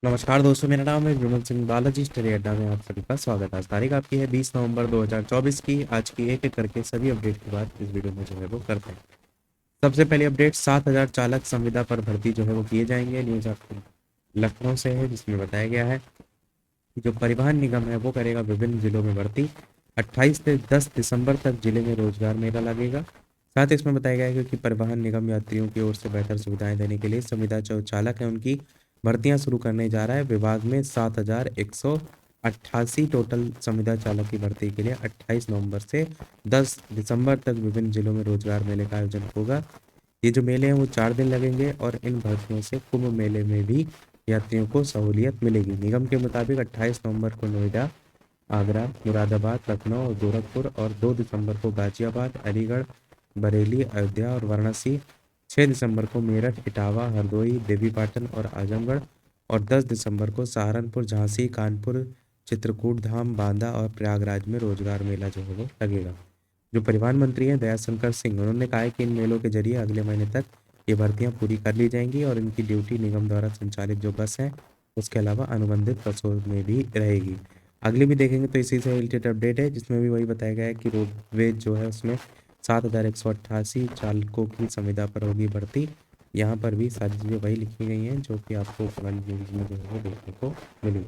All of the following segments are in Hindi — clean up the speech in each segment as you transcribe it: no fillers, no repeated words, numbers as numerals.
नमस्कार दोस्तों, मेरा नाम है विमल सिंह बालाजी स्टडी अड्डा में आप सभी का स्वागत है। आज तारीख आपकी है 20 नवंबर 2024 की। आज की एक एक करके सभी अपडेट के बाद इस वीडियो में जो है वो करते हैं। सबसे पहले अपडेट 7,000 चालक संविदा पर भर्ती जो है वो किए जाएंगे। न्यूज आपको लखनऊ से है, जिसमें बताया गया है कि जो परिवहन निगम है वो करेगा विभिन्न जिलों में भर्ती। 28 से 10 दिसंबर तक जिले में रोजगार मेला लगेगा। साथ ही इसमें बताया गया है कि परिवहन निगम यात्रियों की ओर से बेहतर सुविधाएं देने के लिए संविदा जो चालक है उनकी भर्तियां शुरू करने जा रहा है। विभाग में 7,188 टोटल संविदा चालक की भर्ती के लिए 28 नवंबर से 10 दिसंबर तक विभिन्न जिलों में रोजगार मेले का आयोजन होगा। ये जो मेले हैं वो 4 दिन लगेंगे और इन भर्तियों से कुंभ मेले में भी यात्रियों को सहूलियत मिलेगी। निगम के मुताबिक 28 नवंबर को नोएडा, आगरा, मुरादाबाद, लखनऊ और गोरखपुर और 2 दिसंबर को गाजियाबाद, अलीगढ़, बरेली, अयोध्या और वाराणसी, 6 दिसंबर को मेरठ, इटावा, हरदोई, देवीपाटन और आजमगढ़ और 10 दिसंबर को सहारनपुर, झांसी, कानपुर, चित्रकूट धाम, बांदा और प्रयागराज में रोजगार मेला जो है वो लगेगा। जो परिवहन मंत्री हैं दयाशंकर सिंह, उन्होंने कहा है कि इन मेलों के जरिए अगले महीने तक ये भर्तियां पूरी कर ली जाएंगी और इनकी ड्यूटी निगम द्वारा संचालित जो बस हैं उसके अलावा अनुबंधित बसों में भी रहेगी। अगले भी देखेंगे तो इसी से रिलेटेड अपडेट है, जिसमें भी वही बताया गया है कि रोडवेज जो है उसमें 7,188 चालकों की संविदा पर होगी भर्ती। यहाँ पर भी सारी चीज़ें वही लिखी गई हैं जो कि आपको पुरानी न्यूज़ में जो है वो देखने को मिली।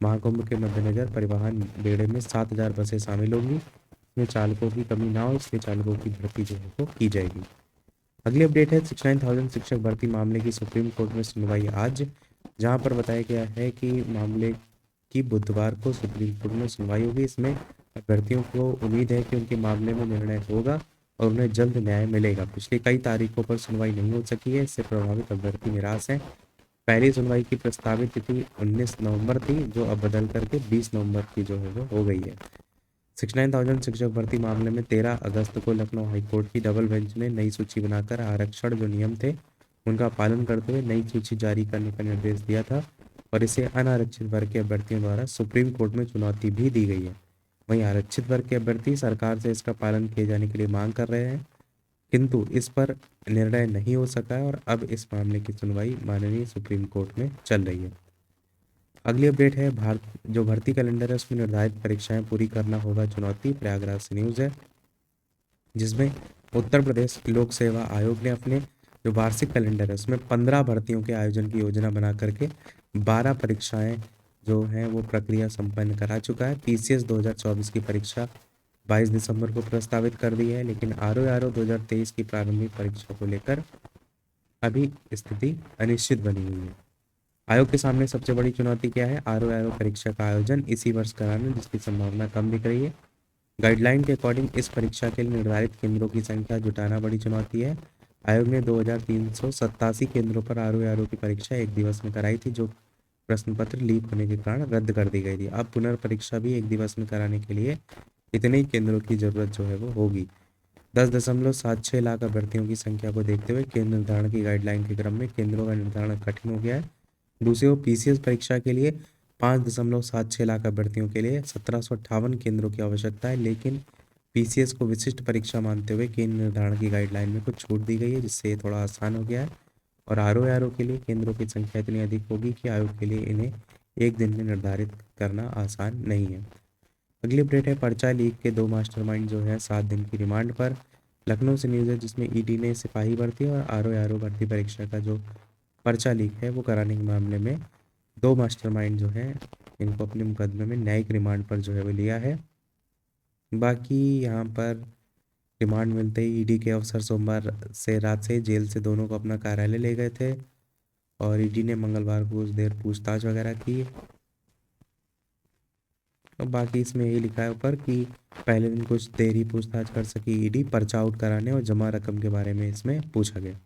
महाकुंभ के मद्देनजर परिवहन बेड़े में 7,000 बसें शामिल होंगी। इसमें चालकों की कमी ना हो इसलिए चालकों की भर्ती जो है वो की जाएगी। अगली अपडेट है 69,000 शिक्षक भर्ती मामले की सुप्रीम कोर्ट में सुनवाई आज। जहां पर बताया गया है कि मामले की बुधवार को सुप्रीम कोर्ट में सुनवाई होगी। इसमें अभ्यर्थियों को उम्मीद है कि उनके मामले में निर्णय होगा और उन्हें जल्द न्याय मिलेगा। पिछली कई तारीखों पर सुनवाई नहीं हो सकी है, इससे प्रभावित अभ्यर्थी निराश हैं। पहली सुनवाई की प्रस्तावित तिथि 19 नवंबर थी, जो अब बदल करके 20 नवंबर की जो है वो हो गई है। 69,000 शिक्षक भर्ती मामले में 13 अगस्त को लखनऊ हाईकोर्ट की डबल बेंच ने नई सूची बनाकर आरक्षण जो नियम थे उनका पालन करते हुए नई सूची जारी करने का निर्देश दिया था और इसे अनारक्षित वर्ग के अभ्यर्थियों द्वारा सुप्रीम कोर्ट में चुनौती भी दी गई है। वहीं आरक्षित वर्ग के अभ्यर्थी सरकार से इसका पालन किए जाने के लिए मांग कर रहे हैं, किंतु इस पर निर्णय नहीं हो सका है और अब इस मामले की सुनवाई माननीय सुप्रीम कोर्ट में चल रही है। अगली अपडेट है भारत जो भर्ती कैलेंडर है उसमें निर्धारित परीक्षाएं पूरी करना होगा चुनौती। प्रयागराज से न्यूज़ है, जिसमें उत्तर प्रदेश लोक सेवा आयोग ने अपने जो वार्षिक कैलेंडर है उसमें 15 भर्तियों के आयोजन की योजना बना करके 12 परीक्षाएं जो हैं वो प्रक्रिया संपन्न करा चुका है। पीसीएस 2024 की परीक्षा 22 दिसंबर को प्रस्तावित कर दी है, लेकिन आरओ 2023 की प्रारंभिक परीक्षा को लेकर अभी स्थिति अनिश्चित बनी हुई है। आयोग के सामने सबसे बड़ी चुनौती क्या है? आरओ परीक्षा का आयोजन इसी वर्ष कराना, जिसकी संभावना कम दिख रही है। गाइडलाइन के अकॉर्डिंग इस परीक्षा के लिए निर्धारित केंद्रों की संख्या जुटाना बड़ी चुनौती है। आयोग ने 2,387 केंद्रों पर आरओ की परीक्षा एक दिवस में कराई थी, जो प्रश्न पत्र लीक होने के कारण रद्द कर दी गई थी। अब पुनर्परीक्षा भी एक दिवस में कराने के लिए इतने ही केंद्रों की जरूरत जो है वो होगी। 10.76 लाख अभ्यर्थियों की संख्या को देखते हुए केंद्र निर्धारण की गाइडलाइन के क्रम में केंद्रों का निर्धारण कठिन हो गया है। दूसरी ओर पीसीएस परीक्षा के लिए 5.76 लाख अभ्यर्थियों के लिए 1758 केंद्रों की आवश्यकता है, लेकिन पीसीएस को विशिष्ट परीक्षा मानते हुए केंद्र निर्धारण की गाइडलाइन में कुछ छूट दी गई है, जिससे ये थोड़ा आसान हो गया है। और आरओ के लिए केंद्रों की संख्या इतनी अधिक होगी कि आयोग के लिए इन्हें एक दिन में निर्धारित करना आसान नहीं है। अगली अपडेट है पर्चा लीक के 2 मास्टरमाइंड जो है 7 दिन की रिमांड पर। लखनऊ से न्यूज़ है, जिसमें ईडी ने सिपाही भर्ती और आरओ भर्ती परीक्षा का जो पर्चा लीक है वो कराने के मामले में 2 मास्टरमाइंड जो है इनको अपने मुकदमे में न्यायिक रिमांड पर जो है वो लिया है। बाकी यहाँ पर रिमांड मिलते ही ईडी के अफसर सोमवार से रात से जेल से दोनों को अपना कार्यालय ले गए थे और ईडी ने मंगलवार को कुछ देर पूछताछ वगैरह की। और बाकी इसमें यही लिखा है ऊपर कि पहले दिन कुछ देर ही पूछताछ कर सकी ईडी, पर्चा आउट कराने और जमा रकम के बारे में इसमें पूछा गया।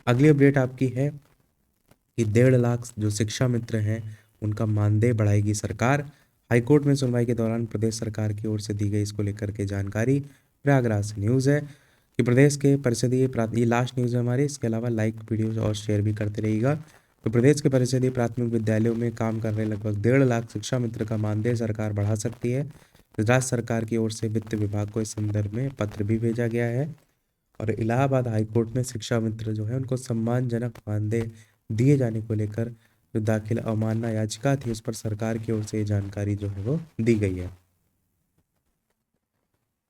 अगली अपडेट आपकी है कि 1.5 लाख जो शिक्षा मित्र हैं उनका मानदेय बढ़ाएगी सरकार। हाईकोर्ट में सुनवाई के दौरान प्रदेश सरकार की ओर से दी गई इसको लेकर के जानकारी। प्रयागराज से न्यूज़ है कि प्रदेश के परिषदीय ये लास्ट न्यूज़ है हमारी, इसके अलावा लाइक वीडियो और शेयर भी करते रहिएगा। तो प्रदेश के परिषदीय प्राथमिक विद्यालयों में काम कर रहे लगभग 1.5 लाख शिक्षा मित्र का मानदेय सरकार बढ़ा सकती है। राज्य सरकार की ओर से वित्त विभाग को इस संदर्भ में पत्र भी भेजा गया है और इलाहाबाद हाईकोर्ट में शिक्षा मित्र जो है उनको सम्मानजनक मानदेय दिए जाने को लेकर जो दाखिल अवमानना याचिका थी उस पर सरकार की ओर से ये जानकारी जो है वो दी गई है।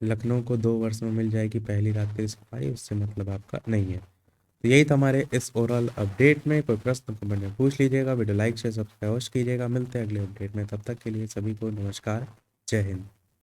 लखनऊ को 2 वर्ष में मिल जाएगी पहली रात्रि सफारी, उससे मतलब आपका नहीं है। तो यही था हमारे इस ओवरऑल अपडेट में। कोई प्रश्न कमेंट में पूछ लीजिएगा। वीडियो लाइक शेयर सब्सक्राइब अवश्य कीजिएगा। मिलते हैं अगले अपडेट में, तब तक के लिए सभी को नमस्कार, जय हिंद।